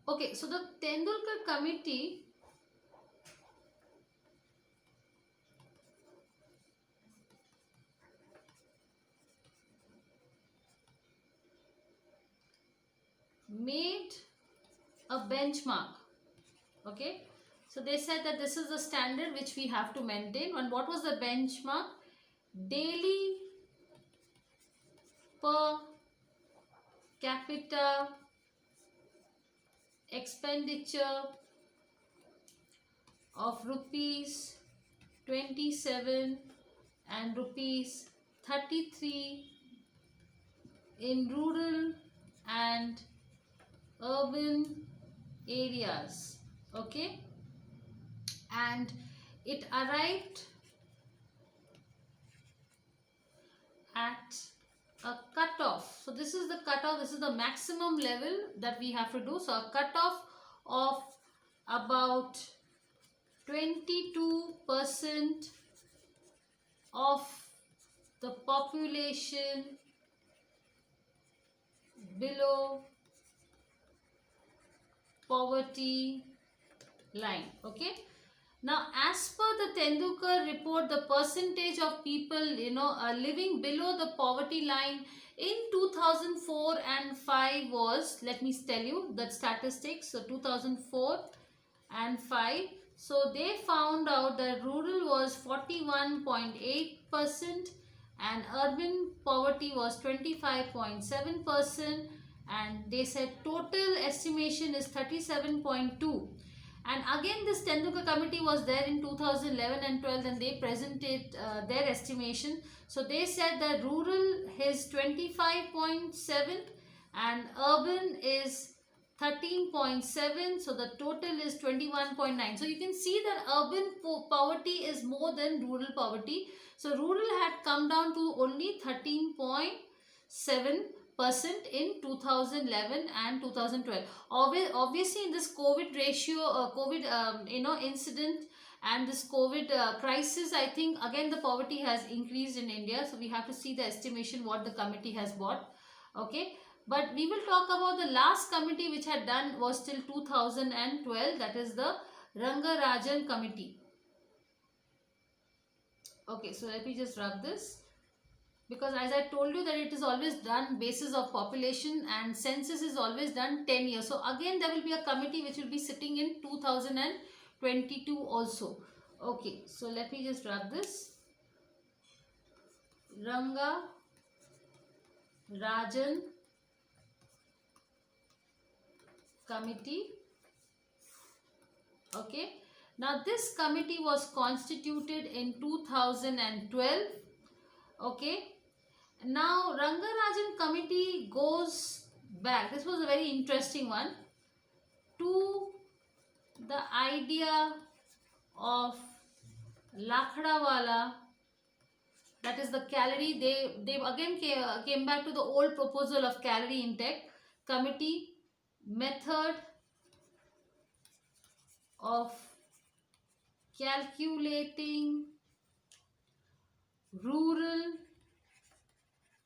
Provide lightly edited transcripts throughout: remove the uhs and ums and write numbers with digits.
Okay, so the Tendulkar committee made a benchmark. Okay, so they said that this is the standard which we have to maintain. And what was the benchmark? Daily per capita expenditure of rupees 27 and rupees 33 in rural and urban areas. Okay, and it arrived at a cutoff. So this is the cutoff, this is the maximum level that we have to do. So a cutoff of about 22% of the population below poverty line. Okay, now as per the Tendulkar report, the percentage of people living below the poverty line in 2004 and 5 was, let me tell you the statistics. So 2004 and 5, so they found out that rural was 41.8% and urban poverty was 25.7%, and they said total estimation is 37.2. And again this Tendulkar committee was there in 2011 and 12, and they presented their estimation. So they said that rural is 25.7 and urban is 13.7, so the total is 21.9. So you can see that urban poverty is more than rural poverty. So rural had come down to only 13.7% in 2011 and 2012. Obviously in this COVID ratio, COVID incident and this COVID crisis, I think again the poverty has increased in India. So we have to see the estimation what the committee has bought. Okay, but we will talk about the last committee which had done was till 2012, that is the Rangarajan committee. Okay, so let me just rub this, because as I told you that it is always done basis of population and census is always done 10 years. So again there will be a committee which will be sitting in 2022 also. Okay, so let me just rub this. Rangarajan committee. Okay, now this committee was constituted in 2012. Okay, now Rangarajan committee goes back, this was a very interesting one, to the idea of Lakhdawala, that is the calorie. They again came back to the old proposal of calorie intake committee, method of calculating rural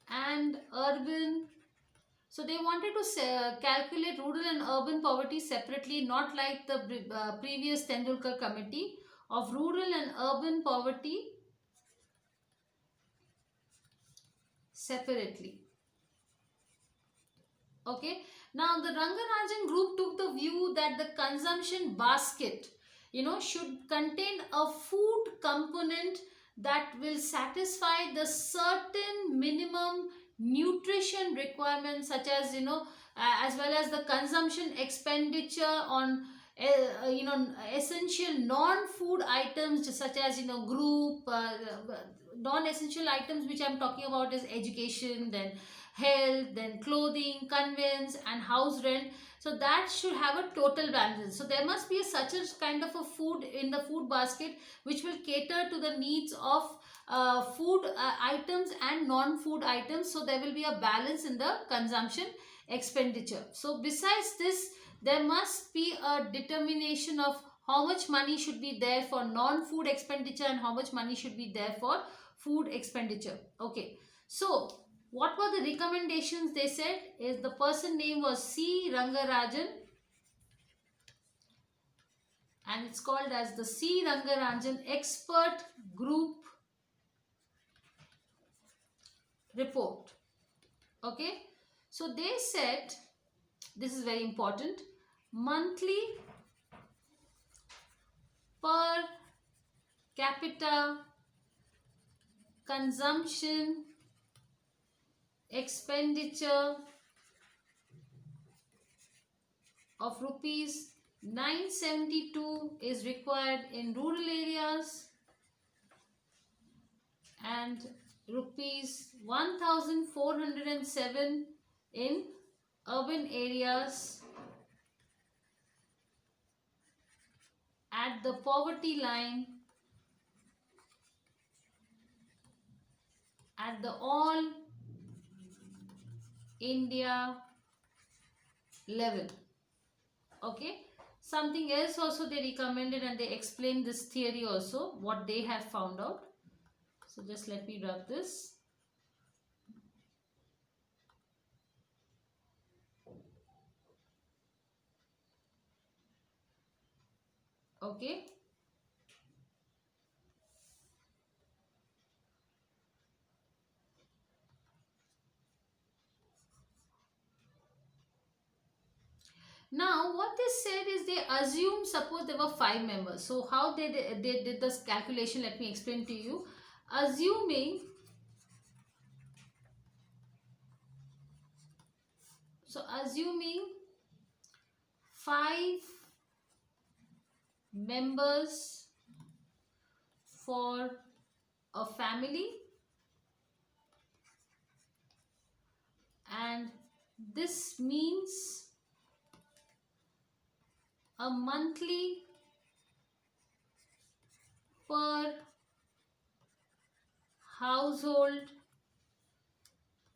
and urban. So they wanted to calculate rural and urban poverty separately, not like the previous Tendulkar committee of rural and urban poverty separately. Okay, now the Rangarajan group took the view that the consumption basket should contain a food component that will satisfy the certain minimum nutrition requirements, such as as well as the consumption expenditure on essential non-food items, such as group non-essential items which I'm talking about is education, then health, then clothing, conveyance and house rent. So that should have a total balance. So there must be such a kind of a food in the food basket which will cater to the needs of food items and non-food items. So there will be a balance in the consumption expenditure. So besides this, there must be a determination of how much money should be there for non-food expenditure and how much money should be there for food expenditure. Okay, so what were the recommendations? They said is the person name was C. Rangarajan, and it's called as the C. Rangaranjan Expert Group Report. Okay, so they said, this is very important, monthly per capita consumption expenditure of rupees 972 is required in rural areas and rupees 1407 in urban areas. At the poverty line, at the all India level. Okay, something else also they recommended, and they explained this theory also, what they have found out. So just let me rub this. Okay, now what they said is, they assume, suppose there were 5 members. So how they did this calculation, let me explain to you. Assuming, so assuming 5 members for a family, and this means a monthly per household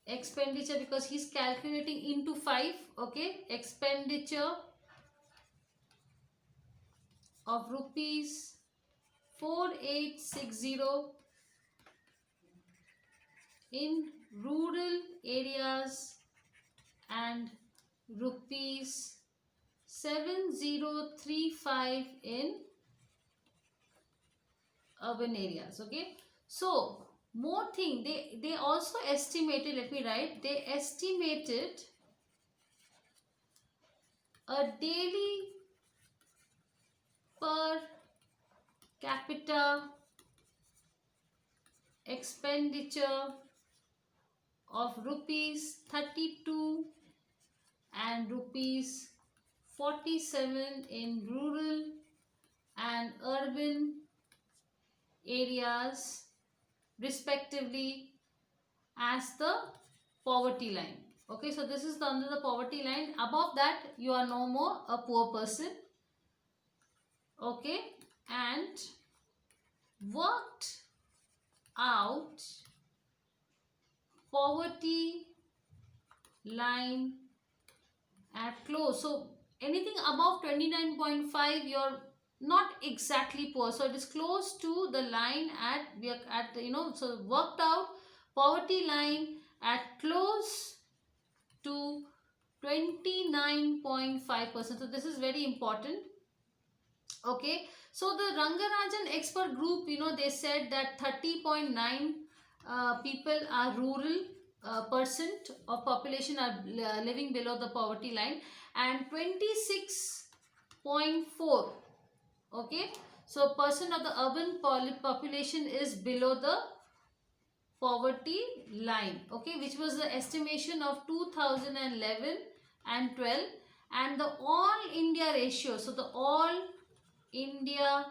expenditure, because he's calculating into 5. Okay, expenditure of rupees 4860 in rural areas and rupees 7035 in urban areas. Okay, so more thing, they also estimated, let me write, they estimated a daily per capita expenditure of rupees 32 and rupees 47 in rural and urban areas respectively as the poverty line. Okay, so this is under the poverty line. Above that, you are no more a poor person. Okay, and worked out poverty line at close. So anything above 29.5, you're not exactly poor, so it is close to the line at, we are at, so worked out poverty line at close to 29.5%. So this is very important. Okay, so the Rangarajan expert group, they said that 30.9 people are rural, percent of population are living below the poverty line, and 26.4, okay, so percent of the urban population is below the poverty line. Okay, which was the estimation of 2011 and 12, and the all India ratio, so the all India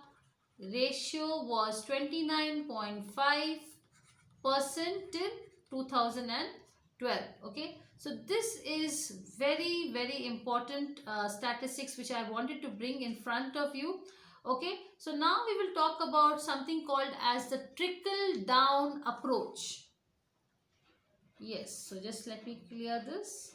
ratio was 29.5% till 2012. Okay, so this is very, very important statistics which I wanted to bring in front of you. Okay, so now we will talk about something called as the trickle down approach. Yes, so just let me clear this.